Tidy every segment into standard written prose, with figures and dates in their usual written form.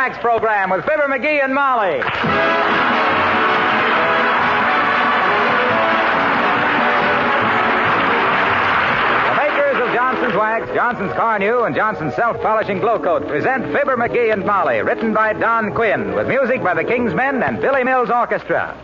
Wax program with Fibber McGee and Molly. Johnson's Wax, Johnson's Carnew, and Johnson's Self-Polishing Glow Coat present Fibber McGee and Molly, written by Don Quinn, with music by the King's Men and Billy Mills Orchestra.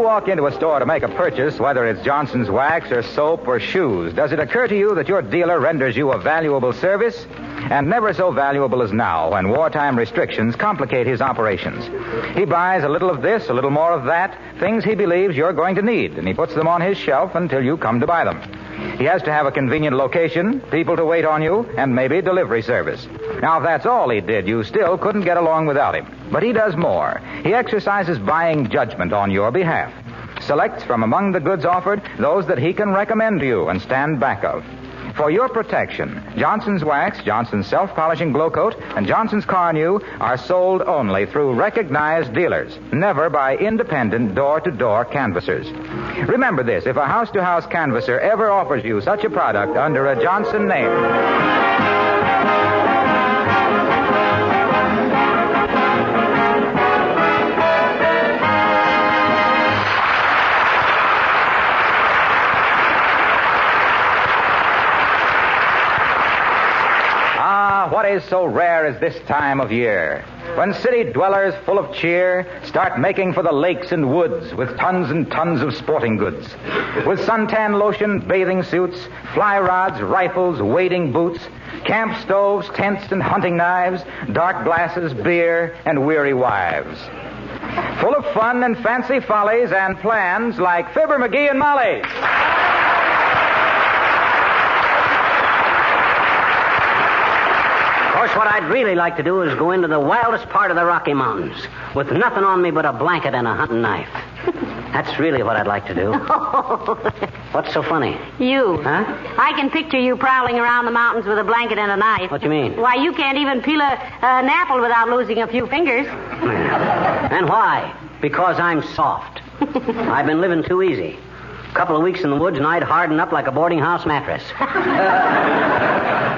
Walk into a store to make a purchase, whether it's Johnson's Wax or soap or shoes, does it occur to you that your dealer renders you a valuable service? And never so valuable as now, when wartime restrictions complicate his operations. He buys a little of this, a little more of that, things he believes you're going to need, and he puts them on his shelf until you come to buy them. He has to have a convenient location, people to wait on you, and maybe delivery service. Now, if that's all he did, you still couldn't get along without him. But he does more. He exercises buying judgment on your behalf. Selects from among the goods offered those that he can recommend to you and stand back of. For your protection, Johnson's Wax, Johnson's Self-Polishing Glow Coat, and Johnson's Carnew are sold only through recognized dealers, never by independent door-to-door canvassers. Remember this, if a house-to-house canvasser ever offers you such a product under a Johnson name... What is so rare as this time of year, when city dwellers full of cheer start making for the lakes and woods with tons and tons of sporting goods, with suntan lotion, bathing suits, fly rods, rifles, wading boots, camp stoves, tents, and hunting knives, dark glasses, beer, and weary wives. Full of fun and fancy follies and plans like Fibber McGee and Molly. What I'd really like to do is go into the wildest part of the Rocky Mountains with nothing on me but a blanket and a hunting knife. That's really what I'd like to do. What's so funny? You. Huh? I can picture you prowling around the mountains with a blanket and a knife. What do you mean? Why, you can't even peel an apple without losing a few fingers. And why? Because I'm soft. I've been living too easy. A couple of weeks in the woods and I'd harden up like a boarding house mattress.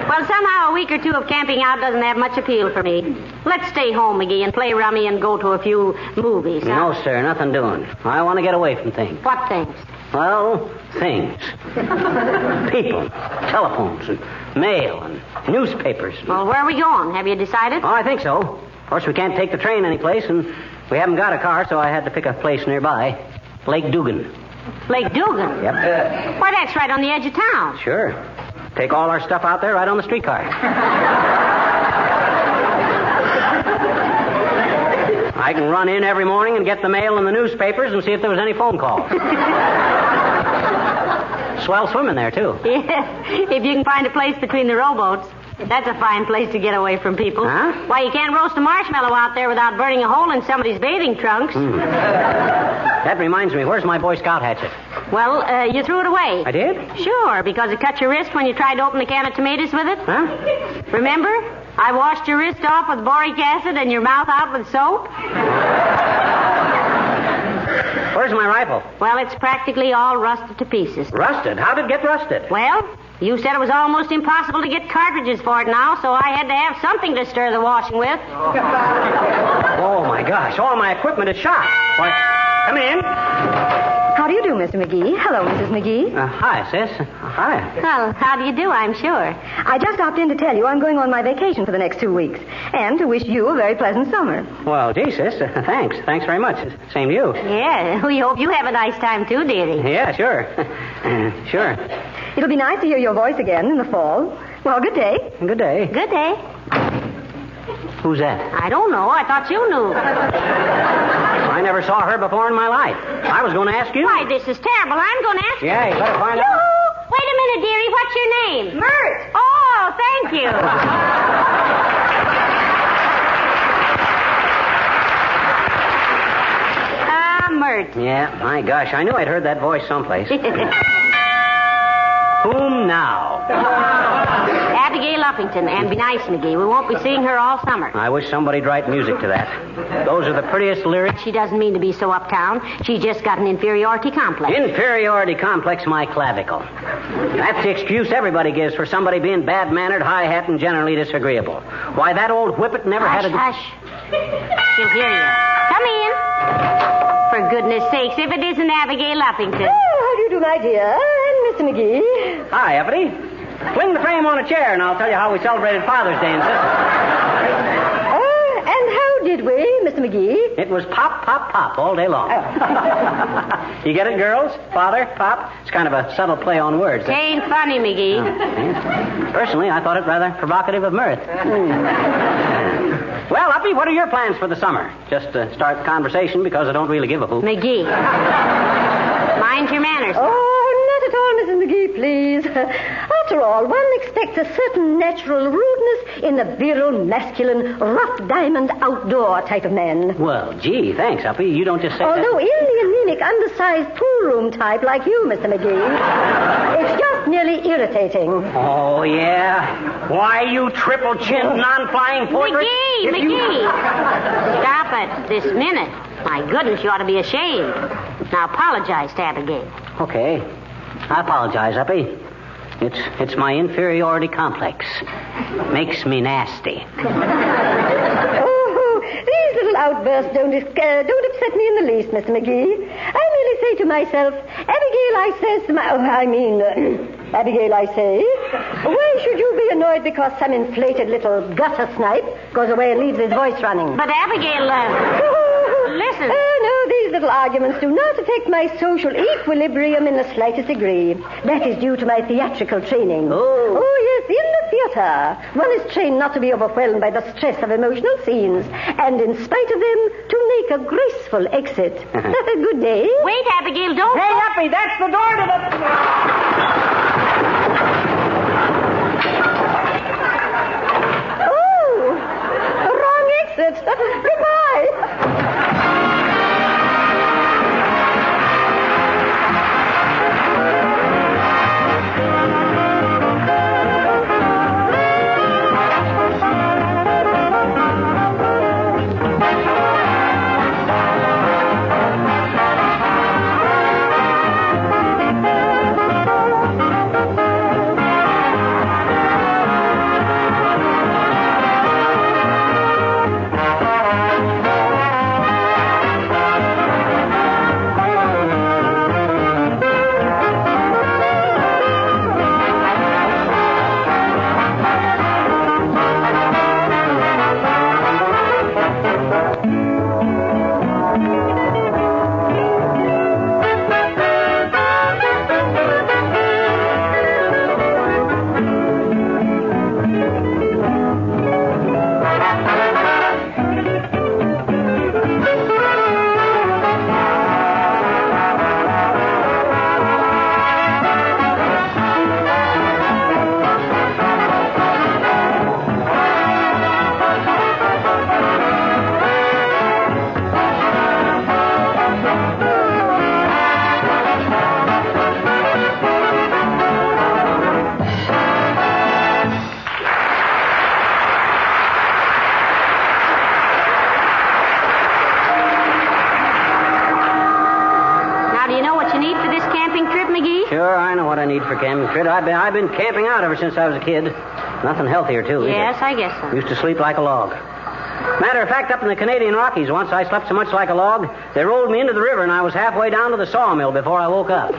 Well, somehow a week or two of camping out doesn't have much appeal for me. Let's stay home, McGee, and play rummy and go to a few movies. Huh? No, sir, nothing doing. I want to get away from things. What things? Well, things. People, telephones, and mail, and newspapers. Well, where are we going? Have you decided? Oh, I think so. Of course, we can't take the train anyplace, and we haven't got a car, so I had to pick a place nearby. Lake Dugan. Lake Dugan? Yep. Why, that's right on the edge of town. Sure. Take all our stuff out there right on the streetcar. I can run in every morning and get the mail and the newspapers and see if there was any phone calls. Swell swimming there, too. Yeah, if you can find a place between the rowboats. That's a fine place to get away from people. Huh? Why, you can't roast a marshmallow out there without burning a hole in somebody's bathing trunks. That reminds me, where's my Boy Scout hatchet? Well, you threw it away. I did? Sure, because it cut your wrist when you tried to open a can of tomatoes with it. Huh? Remember? I washed your wrist off with boric acid and your mouth out with soap. Where's my rifle? Well, it's practically all rusted to pieces. Rusted? How did it get rusted? Well, you said it was almost impossible to get cartridges for it now, so I had to have something to stir the washing with. Oh, my gosh. All my equipment is shot. Why, come in. How do you do, Mr. McGee? Hello, Mrs. McGee. Hi, sis. Hi. Well, how do you do, I'm sure. I just stopped in to tell you I'm going on my vacation for the next 2 weeks, and to wish you a very pleasant summer. Well, gee, sis, thanks. Thanks very much. Same to you. Yeah, we hope you have a nice time, too, dearie. Yeah, sure. Sure. It'll be nice to hear your voice again in the fall. Well, good day. Good day. Good day. Who's that? I don't know. I thought you knew. I never saw her before in my life. I was going to ask you. Why, this is terrible. I'm going to ask you. Yeah, you better find out. Yoo-hoo! Wait a minute, dearie. What's your name? Mert. Oh, thank you. hurts. Yeah, my gosh, I knew I'd heard that voice someplace. Whom now? Abigail Uppington, and be nice, McGee. We won't be seeing her all summer. I wish somebody'd write music to that. Those are the prettiest lyrics. She doesn't mean to be so uptown. She just got an inferiority complex. Inferiority complex, my clavicle. That's the excuse everybody gives for somebody being bad-mannered, high-hat, and generally disagreeable. Why, that old whippet never had a... Hush. She'll hear you. Come in. For goodness sakes, if it isn't Abigail Uppington. Oh, how do you do, my dear? And Mr. McGee. Hi, Uppity. Fling the frame on a chair, and I'll tell you how we celebrated Father's Day in Sisters. And how did we, Mr. McGee? It was pop, pop, pop all day long. You get it, girls? Father, pop? It's kind of a subtle play on words. It ain't funny, McGee. Personally, I thought it rather provocative of mirth. Well, Uppy, what are your plans for the summer? Just to start the conversation because I don't really give a hoot. McGee. Mind your manners. Oh, not at all, Mrs. McGee, please. After all, one expects a certain natural rudeness in the virile, masculine, rough diamond, outdoor type of man. Well, gee, thanks, Uppy. You don't just say Although in the anemic, undersized pool room type like you, Mr. McGee, it's just nearly irritating. Oh, yeah? Why, you triple-chinned, non-flying portrait? McGee! Stop it this minute. My goodness, you ought to be ashamed. Now apologize to Abigail. Okay. I apologize, Uppy. It's my inferiority complex. Makes me nasty. Oh, these little outbursts don't upset me in the least, Mr. McGee. I merely say to myself, Abigail, I say, why should you be annoyed because some inflated little gutter snipe goes away and leaves his voice running? But Abigail, listen. No, these little arguments do not affect my social equilibrium in the slightest degree. That is due to my theatrical training. Oh, yes, in the theater, one is trained not to be overwhelmed by the stress of emotional scenes, and in spite of them, to make a graceful exit. Good day. Wait, Abigail, don't... Hey, Uppy, that's the door to the... Wrong exit. Goodbye. Sure, I know what I need for camping trip. I've been camping out ever since I was a kid. Nothing healthier, too. Yes, I guess so. Used to sleep like a log. Matter of fact, up in the Canadian Rockies once, I slept so much like a log, they rolled me into the river, and I was halfway down to the sawmill before I woke up.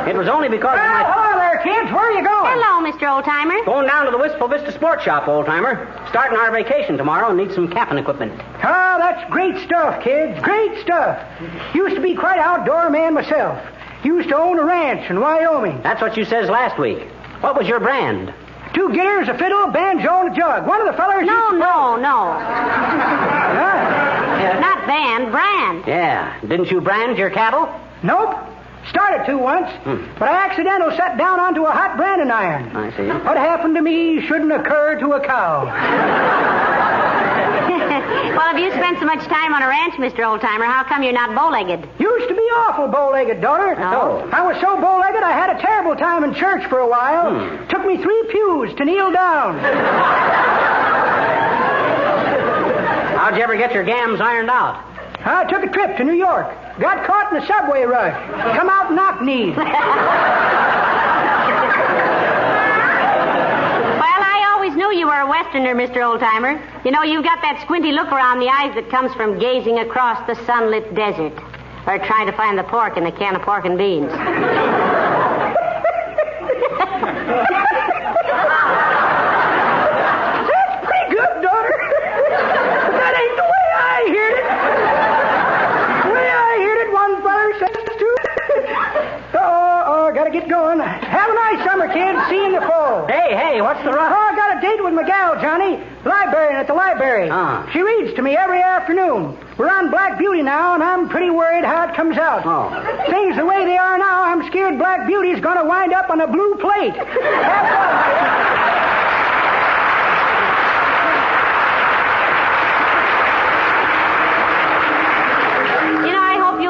It was only because of my... Hello there, kids. Where are you going? Hello, Mr. Oldtimer. Going down to the Wistful Vista Sports Shop, old-timer. Starting our vacation tomorrow and need some camping equipment. Oh, that's great stuff, kids. Great stuff. Used to be quite an outdoor man myself. Used to own a ranch in Wyoming. That's what you says last week. What was your brand? 2 guitars, a fiddle, a banjo, and a jug. One of the fellers... No. Huh? Not band, brand. Yeah. Didn't you brand your cattle? Nope. Started to once, but I accidentally sat down onto a hot branding iron. I see. What happened to me shouldn't occur to a cow. Well, have you spent spent so much time on a ranch, Mr. Oldtimer. How come you're not bow-legged? Used to be awful bow-legged, daughter. Oh. I was so bow-legged I had a terrible time in church for a while. Took me 3 pews to kneel down. How'd you ever get your gams ironed out? I took a trip to New York. Got caught in the subway rush. Come out knock-kneed. Well, I always knew you were a Westerner, Mr. Oldtimer. You know, you've got that squinty look around the eyes that comes from gazing across the sunlit desert or trying to find the pork in a can of pork and beans. That's pretty good, daughter. But that ain't the way I heard it. The way I heard it, one feller says to... Gotta get going. Have a nice summer, kids. See you in the fall. Hey, what's the rush? I got a date with my gal, Johnny. Librarian at the library. She reads to me every afternoon. We're on Black Beauty now, and I'm pretty worried how it comes out. Things the way they are now, I'm scared Black Beauty's going to wind up on a blue plate.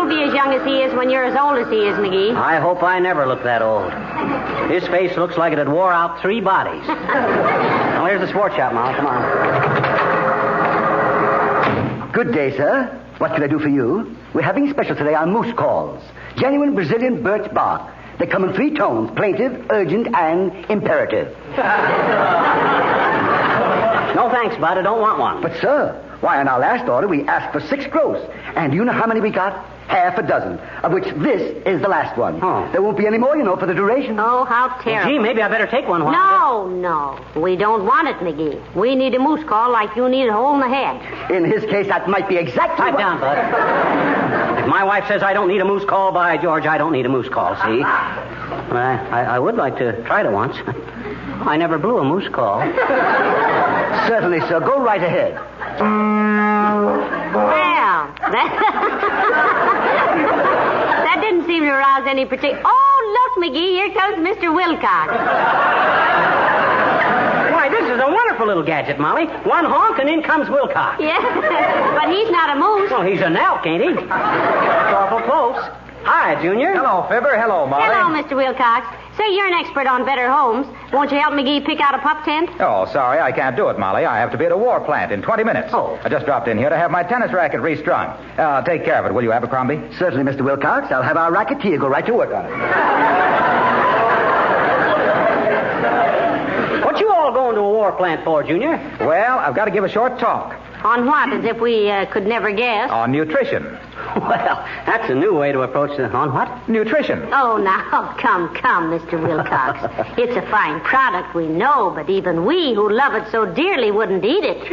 As young as he is when you're as old as he is, McGee. I hope I never look that old. His face looks like it had wore out 3 bodies. Well, here's the sports shop, Molly. Come on. Good day, sir. What can I do for you? We're having special today on moose calls. Genuine Brazilian birch bark. They come in 3 tones, plaintive, urgent, and imperative. No thanks, bud. I don't want one. But, sir, why, on our last order, we asked for 6 gross. And do you know how many we got? Half a dozen, of which this is the last one. There won't be any more, for the duration. Oh, how terrible. Gee, maybe I better take one. No. We don't want it, McGee. We need a moose call like you need a hole in the head. In his case, that might be exactly Pipe down, bud. If my wife says I don't need a moose call, by George, I don't need a moose call, see? But I would like to try it once. I never blew a moose call. Certainly, sir. Go right ahead. Well, that didn't seem to arouse any particular... Oh, look, McGee, here comes Mr. Wilcox. Why, this is a wonderful little gadget, Molly. One honk and in comes Wilcox. Yeah, but he's not a moose. Well, he's an elk, ain't he? That's awful close. Hi, Junior. Hello, Fibber. Hello, Molly. Hello, Mr. Wilcox. Say, you're an expert on better homes. Won't you help McGee pick out a pup tent? Oh, sorry, I can't do it, Molly. I have to be at a war plant in 20 minutes. Oh. I just dropped in here to have my tennis racket restrung. Take care of it, will you, Abercrombie? Certainly, Mr. Wilcox. I'll have our racketeer go right to work on it. What you all going to a war plant for, Junior? Well, I've got to give a short talk. On what, as if we could never guess? On nutrition. Well, that's a new way to approach the... On what? Nutrition. Oh, now, come, Mr. Wilcox. It's a fine product, we know, but even we who love it so dearly wouldn't eat it.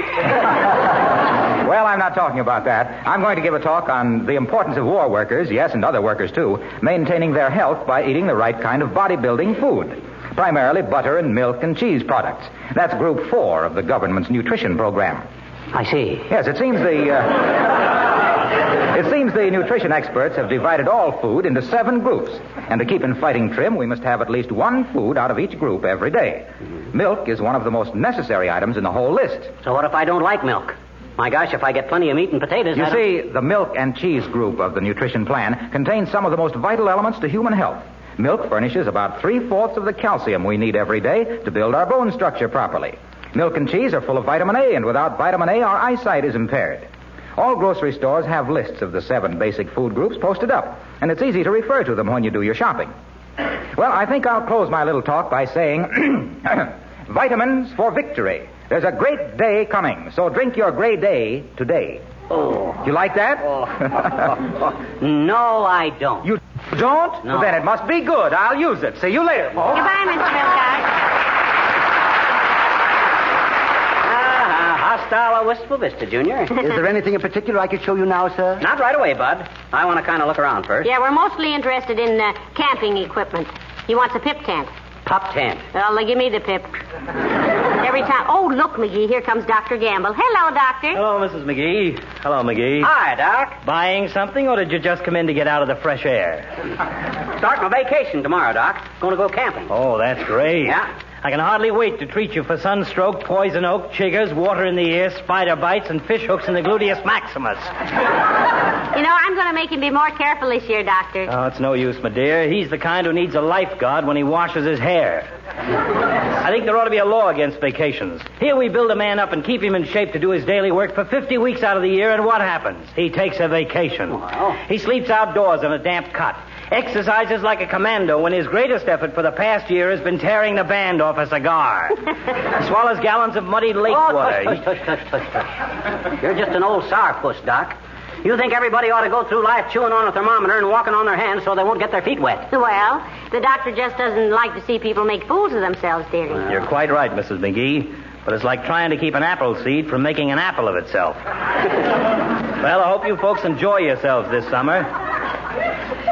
Well, I'm not talking about that. I'm going to give a talk on the importance of war workers, yes, and other workers, too, maintaining their health by eating the right kind of bodybuilding food. Primarily butter and milk and cheese products. That's Group 4 of the government's nutrition program. I see. Yes, it seems the nutrition experts have divided all food into 7 groups. And to keep in fighting trim, we must have at least one food out of each group every day. Milk is one of the most necessary items in the whole list. So what if I don't like milk? My gosh, if I get plenty of meat and potatoes... You see, the milk and cheese group of the nutrition plan contains some of the most vital elements to human health. Milk furnishes about 3/4 of the calcium we need every day to build our bone structure properly. Milk and cheese are full of vitamin A, and without vitamin A, our eyesight is impaired. All grocery stores have lists of the 7 basic food groups posted up, and it's easy to refer to them when you do your shopping. Well, I think I'll close my little talk by saying, vitamins for victory. There's a great day coming, so drink your great day today. Oh. You like that? Oh. No, I don't. You don't? No. Well, then it must be good. I'll use it. See you later, folks. Goodbye, Mr. Wilcox. Hostile Wistful Vista, Junior. Is there anything in particular I could show you now, sir? Not right away, Bud. I want to kind of look around first. Yeah, we're mostly interested in camping equipment. He wants a pip tent. Pup tent. Well, give me the pip. Every time... Oh, look, McGee, here comes Dr. Gamble. Hello, Doctor. Hello, Mrs. McGee. Hello, McGee. Hi, Doc. Buying something, or did you just come in to get out of the fresh air? Start my vacation tomorrow, Doc. Going to go camping. Oh, that's great. Yeah. I can hardly wait to treat you for sunstroke, poison oak, chiggers, water in the ear, spider bites, and fish hooks in the gluteus maximus. You know, I'm going to make him be more careful this year, Doctor. Oh, it's no use, my dear. He's the kind who needs a lifeguard when he washes his hair. I think there ought to be a law against vacations. Here we build a man up and keep him in shape to do his daily work for 50 weeks out of the year, and what happens? He takes a vacation. Wow. He sleeps outdoors in a damp cot. Exercises like a commando when his greatest effort for the past year has been tearing the band off a cigar. He swallows gallons of muddy lake water. Tush. You're just an old sourpuss, Doc. You think everybody ought to go through life chewing on a thermometer and walking on their hands so they won't get their feet wet? Well, the doctor just doesn't like to see people make fools of themselves, dearie. You're quite right, Mrs. McGee. But it's like trying to keep an apple seed from making an apple of itself. Well, I hope you folks enjoy yourselves this summer.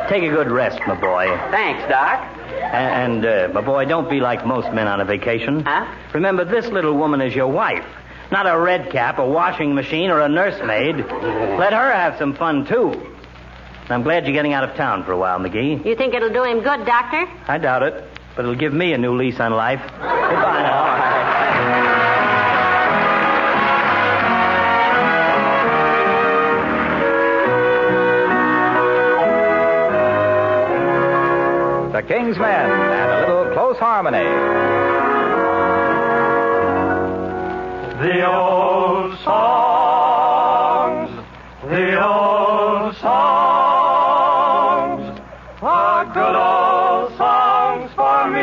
Take a good rest, my boy. Thanks, Doc. And my boy, don't be like most men on a vacation. Huh? Remember, this little woman is your wife. Not a red cap, a washing machine, or a nursemaid. Let her have some fun, too. I'm glad you're getting out of town for a while, McGee. You think it'll do him good, Doctor? I doubt it, but it'll give me a new lease on life. Goodbye now. The King's Men and a little close harmony. The old songs, the old songs, are good old songs for me.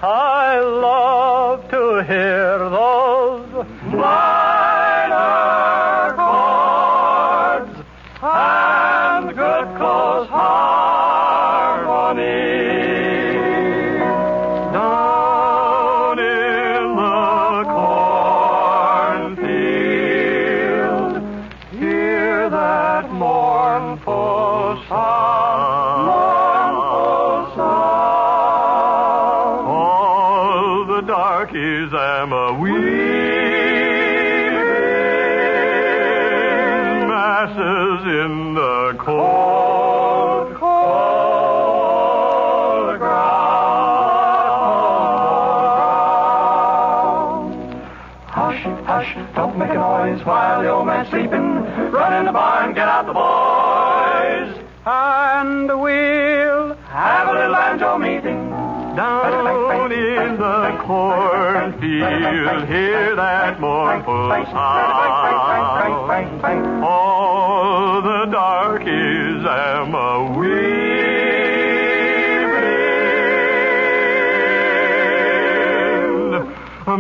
I love to hear those minor chords and good close harmony. Down in the cornfield, hear that mournful sound, mournful sound. All the darkies am a-weaving masses in the cold, cold ground. Hush, hush, don't make a noise while the old man's sleeping. Run in the barn, get out the boys, and we'll have a little banjo meeting. Down in the cornfield, hear that mournful sound. All the darkies am a-weaving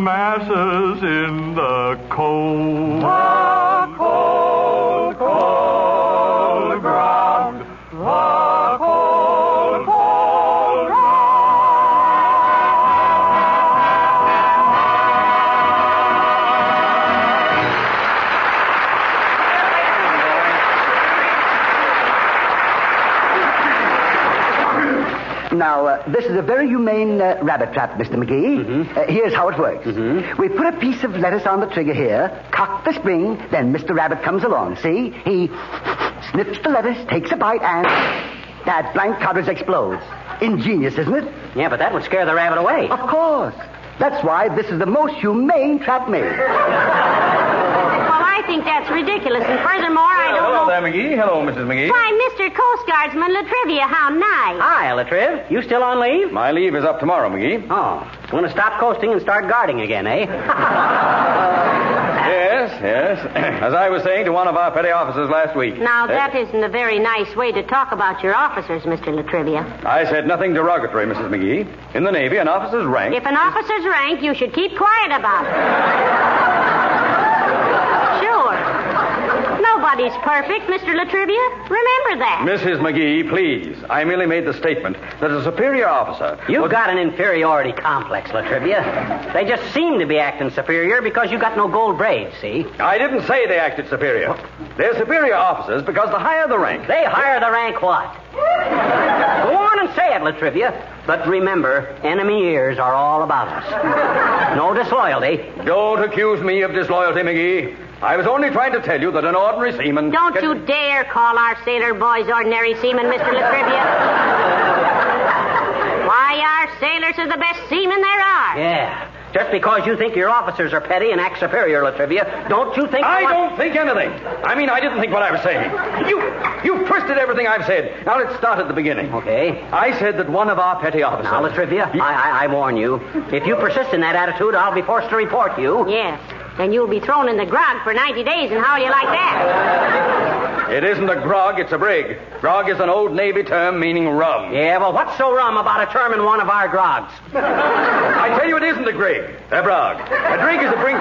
masses in the cold, cold, cold ground. The cold, cold ground. Now, this is a very humane rabbit trap, Mr. McGee. Here's how it works. We put a piece of lettuce on the trigger here, cock the spring, then Mr. Rabbit comes along. See? He sniffs the lettuce, takes a bite, and that blank cartridge explodes. Ingenious, isn't it? Yeah, but that would scare the rabbit away. Of course. That's why this is the most humane trap made. Well, I think that's ridiculous, and furthermore, I don't know... Hello there, McGee. Hello, Mrs. McGee. Why, Mr. Coast Guardsman Latrivia, how nice. Hi, Latriv. You still on leave? My leave is up tomorrow, McGee. Oh, going to stop coasting and start guarding again, eh? Yes. As I was saying to one of our petty officers last week. Now, that isn't a very nice way to talk about your officers, Mr. Latrivia. I said nothing derogatory, Mrs. McGee. In the Navy, an officer's rank... If an officer's rank, you should keep quiet about it. Sure. Nobody's perfect, Mr. Latrivia. Remember that. Mrs. McGee, please. I merely made the statement that a superior officer... You've got an inferiority complex, Latrivia. They just seem to be acting superior because you got no gold braids, see? I didn't say they acted superior. They're superior officers because the higher the rank... They hire the rank what? Go on and say it, Latrivia. But remember, enemy ears are all about us. No disloyalty. Don't accuse me of disloyalty, McGee. I was only trying to tell you that an ordinary seaman... Don't you dare call our sailor boys ordinary seamen, Mr. Latrivia. our sailors are the best seamen there are. Yeah. Just because you think your officers are petty and act superior, Latrivia, don't you think... I don't think anything. I mean, I didn't think what I was saying. You twisted everything I've said. Now, let's start at the beginning. Okay. I said that one of our petty officers... Now, Latrivia, I warn you. If you persist in that attitude, I'll be forced to report you. Yes. And you'll be thrown in the grog for 90 days, and how do you like that? It isn't a grog, it's a brig. Grog is an old Navy term meaning rum. Yeah, well, what's so rum about a term in one of our grogs? I tell you, it isn't a grig, a brog. A drink is a brig.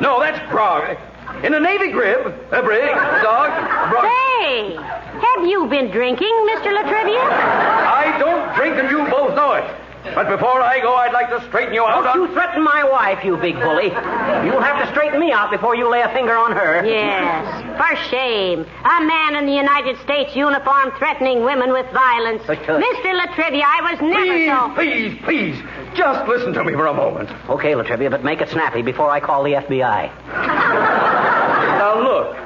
No, that's grog. In a Navy grib, a brig, a dog, a brog. Say, have you been drinking, Mr. Latrivia? I don't drink, and you both know it. But before I go, I'd like to straighten you out. Don't you threaten my wife, you big bully. You'll have to straighten me out before you lay a finger on her. Yes, for shame. A man in the United States uniform threatening women with violence. Mr. Latrivia, I was never Please, just listen to me for a moment. Okay, Latrivia, but make it snappy before I call the FBI. Now, look,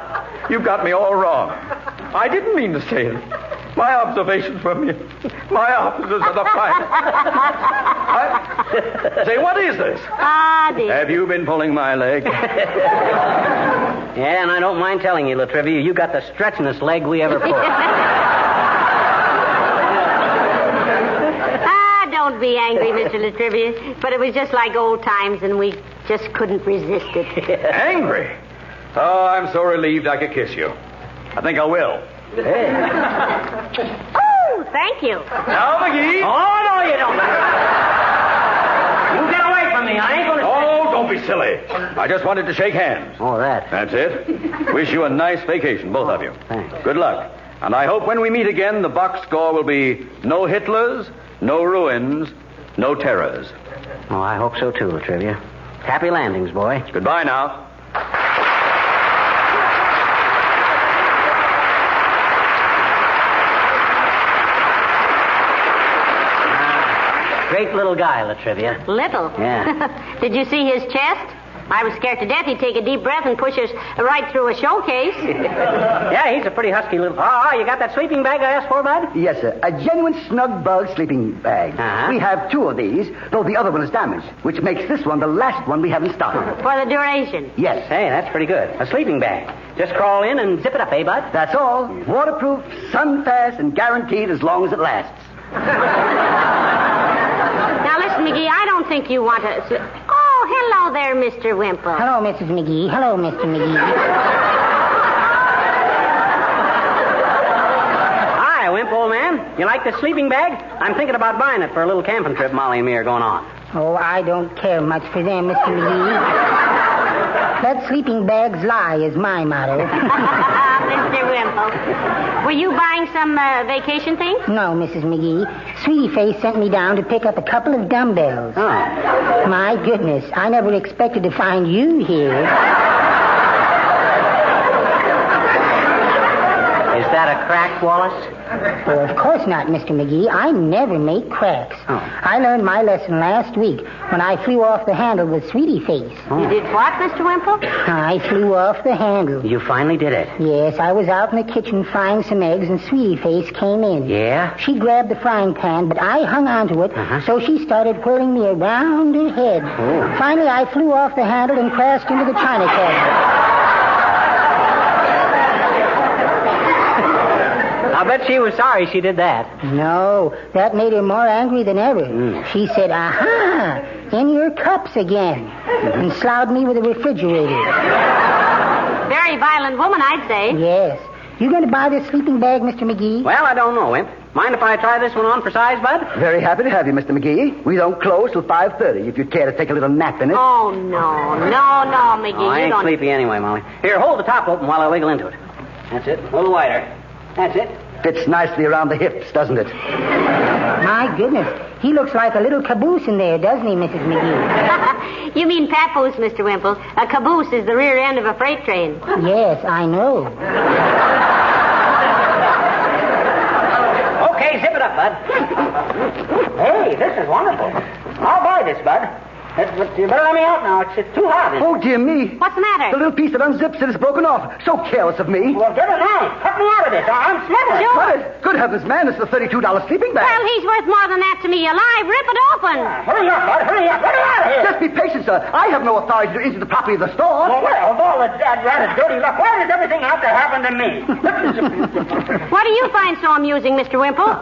you've got me all wrong. I didn't mean to say it. My observations from you. My officers are the finest. Say, what is this? Dear. Have you been pulling my leg? Yeah, and I don't mind telling you, Latrivia, you got the stretchingest leg we ever pulled. Don't be angry, Mr. Latrivia. But it was just like old times, and we just couldn't resist it. Angry? Oh, I'm so relieved I could kiss you. I think I will. Hey. Oh, thank you. Now, McGee. Oh, no, you don't. You get away from me. I ain't going to... Oh, don't be silly. I just wanted to shake hands. Oh, that. That's it. Wish you a nice vacation, both of you. Thanks. Good luck. And I hope when we meet again, the box score will be no Hitlers, no ruins, no terrors. Oh, I hope so, too, Latrivia. Happy landings, boy. Goodbye now. Great little guy, Latrivia. Little? Yeah. Did you see his chest? I was scared to death he'd take a deep breath and push us right through a showcase. Yeah, he's a pretty husky little... Oh, you got that sleeping bag I asked for, Bud? Yes, sir. A genuine snug bug sleeping bag. Uh-huh. We have 2 of these, though the other one is damaged, which makes this one the last one we have in stock. For the duration? Yes. Hey, that's pretty good. A sleeping bag. Just crawl in and zip it up, eh, Bud? That's all. Waterproof, sun-fast, and guaranteed as long as it lasts. Now, listen, McGee, I don't think you want to... Oh, hello there, Mr. Wimple. Hello, Mrs. McGee. Hello, Mr. McGee. Hi, Wimple, old man. You like this sleeping bag? I'm thinking about buying it for a little camping trip Molly and me are going on. Oh, I don't care much for them, Mr. McGee. Let sleeping bags lie is my motto. Mr. Wimple. Were you buying some vacation things? No, Mrs. McGee. Sweetie Face sent me down to pick up a couple of dumbbells. Oh. My goodness, I never expected to find you here. Is that a crack, Wallace? Well, of course not, Mr. McGee. I never make cracks. Oh. I learned my lesson last week when I flew off the handle with Sweetie Face. Oh. You did what, Mr. Wimple? I flew off the handle. You finally did it. Yes, I was out in the kitchen frying some eggs, and Sweetie Face came in. Yeah? She grabbed the frying pan, but I hung on to it, so she started whirling me around her head. Oh. Finally, I flew off the handle and crashed into the china cabinet. I bet she was sorry she did that. No, that made her more angry than ever. She said, "Aha, in your cups again," and slouted me with a refrigerator. Very violent woman, I'd say. Yes. You going to buy this sleeping bag, Mr. McGee? Well, I don't know, Wimp. Mind if I try this one on for size, Bud? Very happy to have you, Mr. McGee. We don't close till 5:30 if you'd care to take a little nap in it. Oh, no, McGee. Oh, I you ain't don't... sleepy anyway, Molly. Here, hold the top open while I wiggle into it. That's it. A little wider. That's it. Fits nicely around the hips, doesn't it? My goodness. He looks like a little caboose in there, doesn't he, Mrs. McGee? You mean papoose, Mr. Wimple. A caboose is the rear end of a freight train. Yes, I know. Okay, zip it up, Bud. Hey, this is wonderful. I'll buy this, Bud. But you better let me out now. It's too hot. Oh, dear me. What's the matter? The little piece that unzips it is broken off. So careless of me. Well, get it now. Cut me out of this. I'm smothered. Cut it. Good heavens, man, it's the $32 sleeping bag. Well, he's worth more than that that to me alive. Rip it open. Hurry up, Bud. Hurry up. Get it out of here. Just be patient, sir. I have no authority to enter the property of the store. Well, with all that rather dirty luck, why does everything have to happen to me? What do you find so amusing, Mr. Wimple?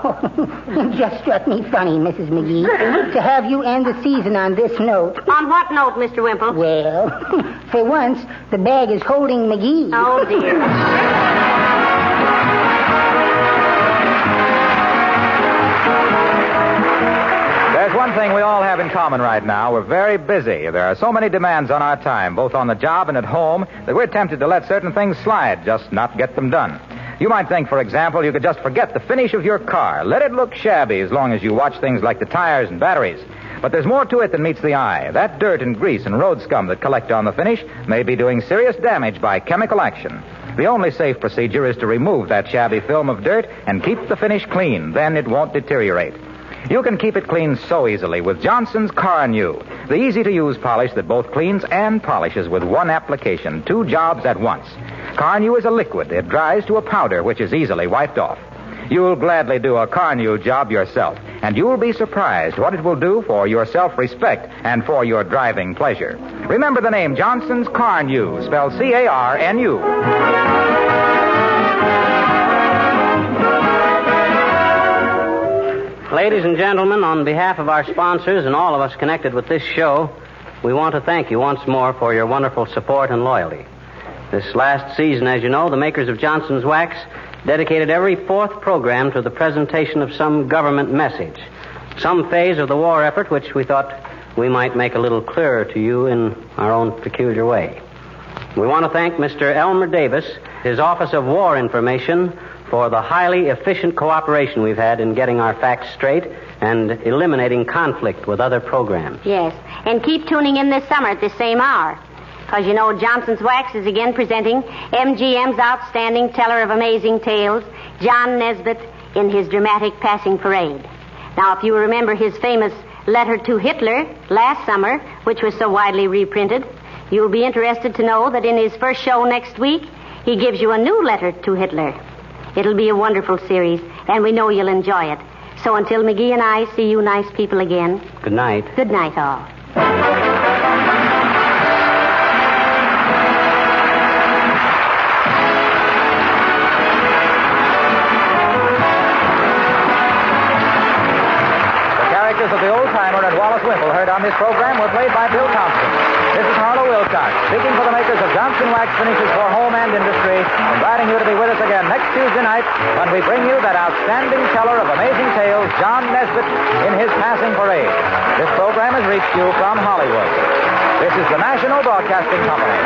It just struck me funny, Mrs. McGee, to have you end the season on this note. On what note, Mr. Wimple? Well, for once, the bag is holding McGee. Oh, dear. There's one thing we all have in common right now. We're very busy. There are so many demands on our time, both on the job and at home, that we're tempted to let certain things slide, just not get them done. You might think, for example, you could just forget the finish of your car. Let it look shabby as long as you watch things like the tires and batteries. But there's more to it than meets the eye. That dirt and grease and road scum that collect on the finish may be doing serious damage by chemical action. The only safe procedure is to remove that shabby film of dirt and keep the finish clean. Then it won't deteriorate. You can keep it clean so easily with Johnson's Car New, the easy-to-use polish that both cleans and polishes with one application, 2 jobs at once. Car New is a liquid. It dries to a powder, which is easily wiped off. You'll gladly do a Car New job yourself, and you'll be surprised what it will do for your self-respect and for your driving pleasure. Remember the name Johnson's Car New, spelled C-A-R-N-U. Ladies and gentlemen, on behalf of our sponsors and all of us connected with this show, we want to thank you once more for your wonderful support and loyalty. This last season, as you know, the makers of Johnson's Wax dedicated every 4th program to the presentation of some government message, some phase of the war effort which we thought we might make a little clearer to you in our own peculiar way. We want to thank Mr. Elmer Davis, his Office of War Information, for the highly efficient cooperation we've had in getting our facts straight and eliminating conflict with other programs. Yes, and keep tuning in this summer at this same hour. Because, you know, Johnson's Wax is again presenting MGM's outstanding teller of amazing tales, John Nesbitt, in his dramatic passing parade. Now, if you remember his famous Letter to Hitler last summer, which was so widely reprinted, you'll be interested to know that in his first show next week, he gives you a new letter to Hitler. It'll be a wonderful series, and we know you'll enjoy it. So until McGee and I see you nice people again. Good night. Good night, all. The characters of the old-timer and Wallace Wimple heard on this program were played by Bill Thompson. This is Harlow Wilcox, speaking for the makers of Johnson Wax Finishes for Home and Industry, inviting you to be with us again next Tuesday night when we bring you that outstanding teller of amazing tales, John Nesbitt, in his passing parade. This program has reached you from Hollywood. This is the National Broadcasting Company.